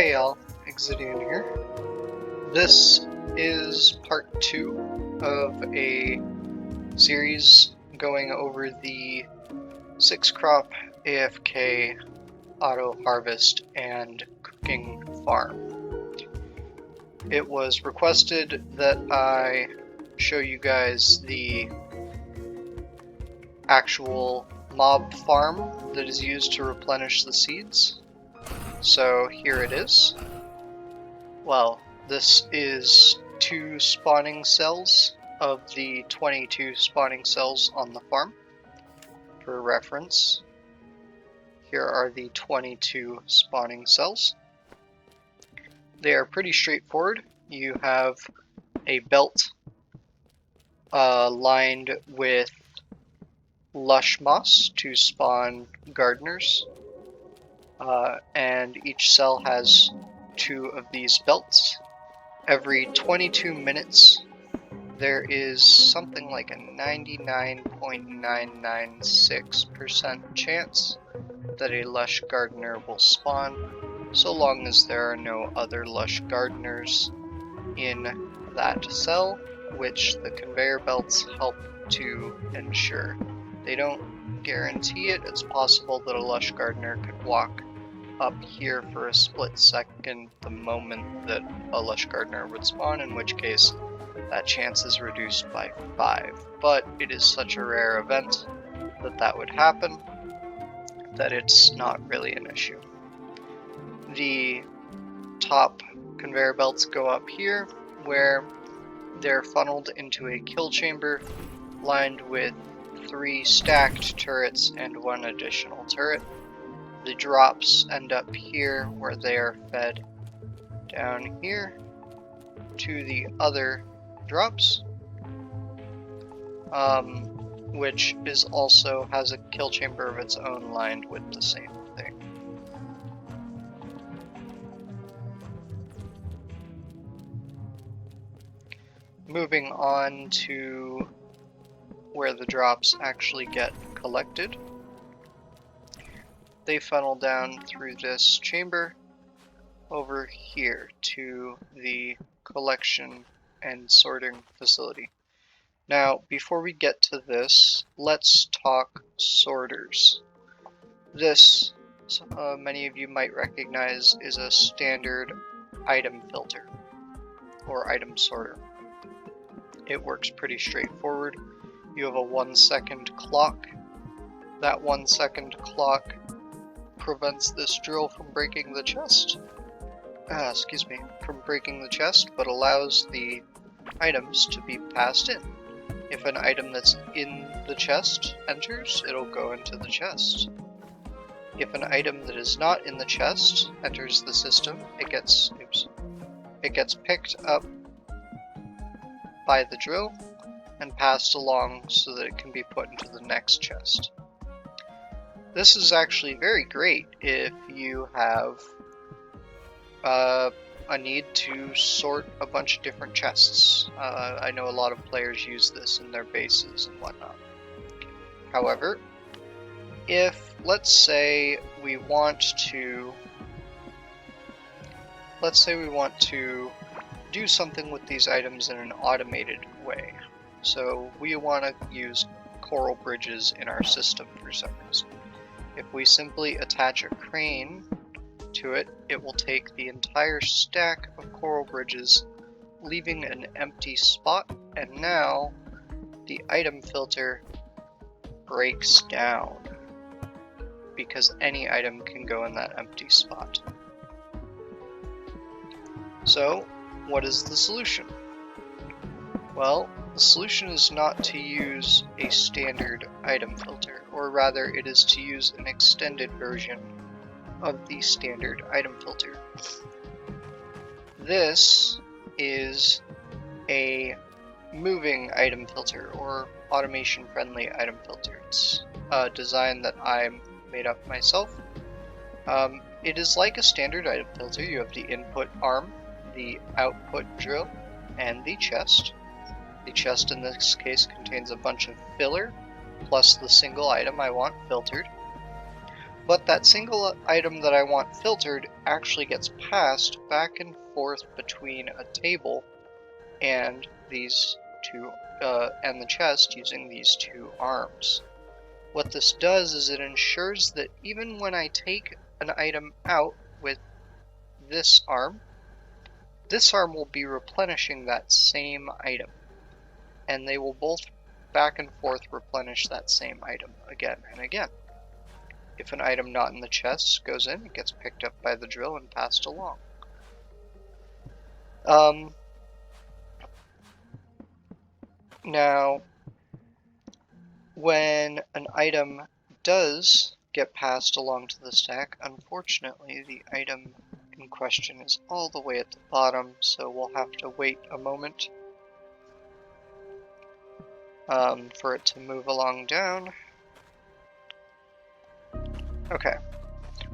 Hey all, Exidian here. This is part 2 of a series going over the 6-crop AFK auto harvest and cooking farm. It was requested that I show you guys the actual mob farm that is used to replenish the seeds. So here it is. Well, this is 2 spawning cells of the 22 spawning cells on the farm. For reference, here are the 22 spawning cells. They are pretty straightforward. You have a belt lined with lush moss to spawn gardeners. And each cell has 2 of these belts. Every 22 minutes there is something like a 99.996% chance that a lush gardener will spawn, so long as there are no other lush gardeners in that cell, which the conveyor belts help to ensure. They don't guarantee it. It's possible that a lush gardener could walk up here for a split second the moment that a lush gardener would spawn, in which case that chance is reduced by 5. But it is such a rare event that that would happen that it's not really an issue. The top conveyor belts go up here, where they're funneled into a kill chamber lined with 3 stacked turrets and 1 additional turret. The drops end up here, where they are fed down here to the other drops, which is also has a kill chamber of its own lined with the same thing. Moving on to where the drops actually get collected. They funnel down through this chamber over here to the collection and sorting facility. Now, before we get to this, let's talk sorters. This, many of you might recognize, is a standard item filter or item sorter. It works pretty straightforward. You have a 1-second clock. That 1-second clock prevents this drill from breaking the chest. From breaking the chest, but allows the items to be passed in. If an item that's in the chest enters, it'll go into the chest. If an item that is not in the chest enters the system, it gets picked up by the drill and passed along so that it can be put into the next chest. This is actually very great if you have a need to sort a bunch of different chests. I know a lot of players use this in their bases and whatnot. However, if let's say we want to do something with these items in an automated way. So we want to use coral bridges in our system for some reason. If we simply attach a crane to it, it will take the entire stack of coral bridges, leaving an empty spot, and now the item filter breaks down because any item can go in that empty spot. So, what is the solution? Well, the solution is not to use a standard item filter, or rather it is to use an extended version of the standard item filter. This is a moving item filter, or automation friendly item filter. It's a design that I made up myself. It is like a standard item filter. You have the input arm, the output drill, and the chest. The chest in this case contains a bunch of filler, plus the single item I want filtered. But that single item that I want filtered actually gets passed back and forth between a table and these two, and the chest using these two arms. What this does is it ensures that even when I take an item out with this arm will be replenishing that same item, and they will both back and forth replenish that same item again and again. If an item not in the chest goes in, it gets picked up by the drill and passed along. Now, when an item does get passed along to the stack, unfortunately the item in question is all the way at the bottom, so we'll have to wait a moment for it to move along down. Okay.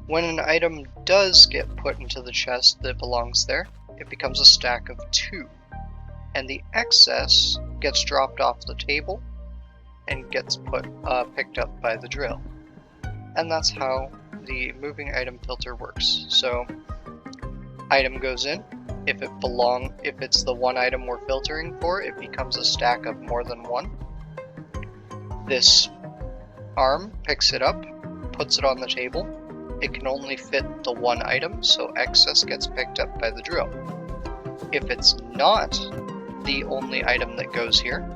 When an item does get put into the chest that belongs there, it becomes a stack of 2, and the excess gets dropped off the table and gets picked up by the drill. And that's how the moving item filter works. So, item goes in. If it's the one item we're filtering for, it becomes a stack of more than 1. This arm picks it up, puts it on the table. It can only fit the one item, so excess gets picked up by the drill. If it's not the only item that goes here,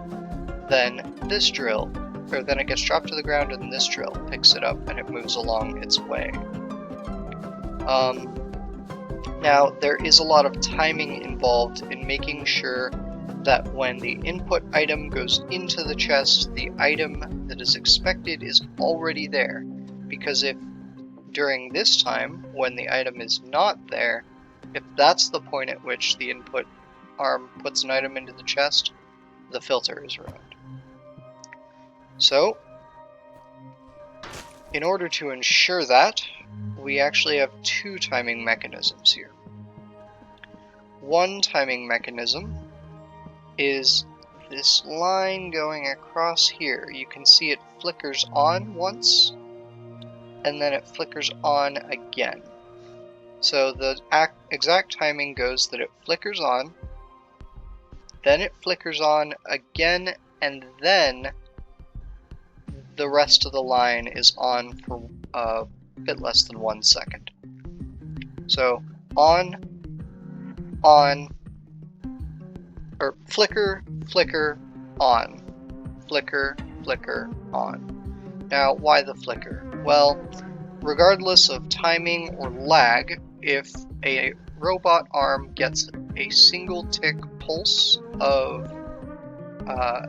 then then it gets dropped to the ground and this drill picks it up and it moves along its way. Now, there is a lot of timing involved in making sure that when the input item goes into the chest, the item that is expected is already there, because if during this time, when the item is not there, if that's the point at which the input arm puts an item into the chest, the filter is ruined. So, in order to ensure that, we actually have 2 timing mechanisms here. One timing mechanism is this line going across here. You can see it flickers on once, and then it flickers on again. So the exact timing goes that it flickers on, then it flickers on again, and then the rest of the line is on for a bit less than 1 second. So on, or flicker, flicker, on, flicker, flicker, on. Now, why the flicker? Well, regardless of timing or lag, if a robot arm gets a single tick pulse of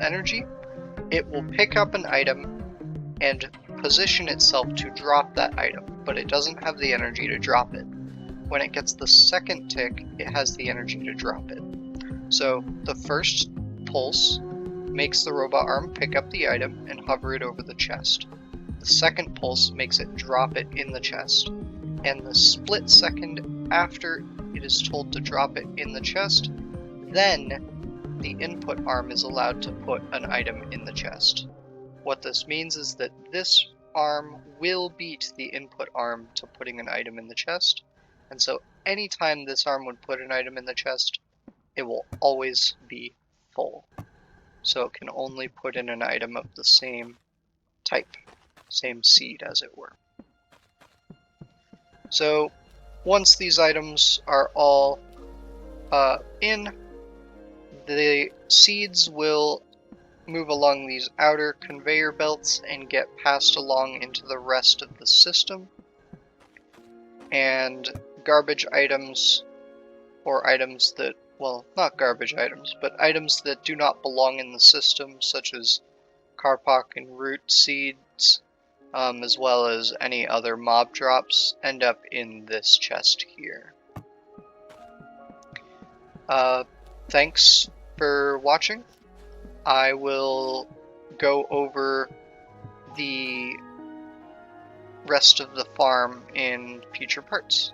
energy, it will pick up an item and position itself to drop that item, but it doesn't have the energy to drop it. When it gets the second tick, it has the energy to drop it. So the first pulse makes the robot arm pick up the item and hover it over the chest. The second pulse makes it drop it in the chest, and the split second after it is told to drop it in the chest, then the input arm is allowed to put an item in the chest. What this means is that this arm will beat the input arm to putting an item in the chest, and so anytime this arm would put an item in the chest, it will always be full. So it can only put in an item of the same type, same seed as it were. So once these items are all in, the seeds will move along these outer conveyor belts and get passed along into the rest of the system. And garbage items, or items that, well, not garbage items, but items that do not belong in the system, such as Karpak and root seeds, as well as any other mob drops, end up in this chest here. Thanks for watching. I will go over the rest of the farm in future parts.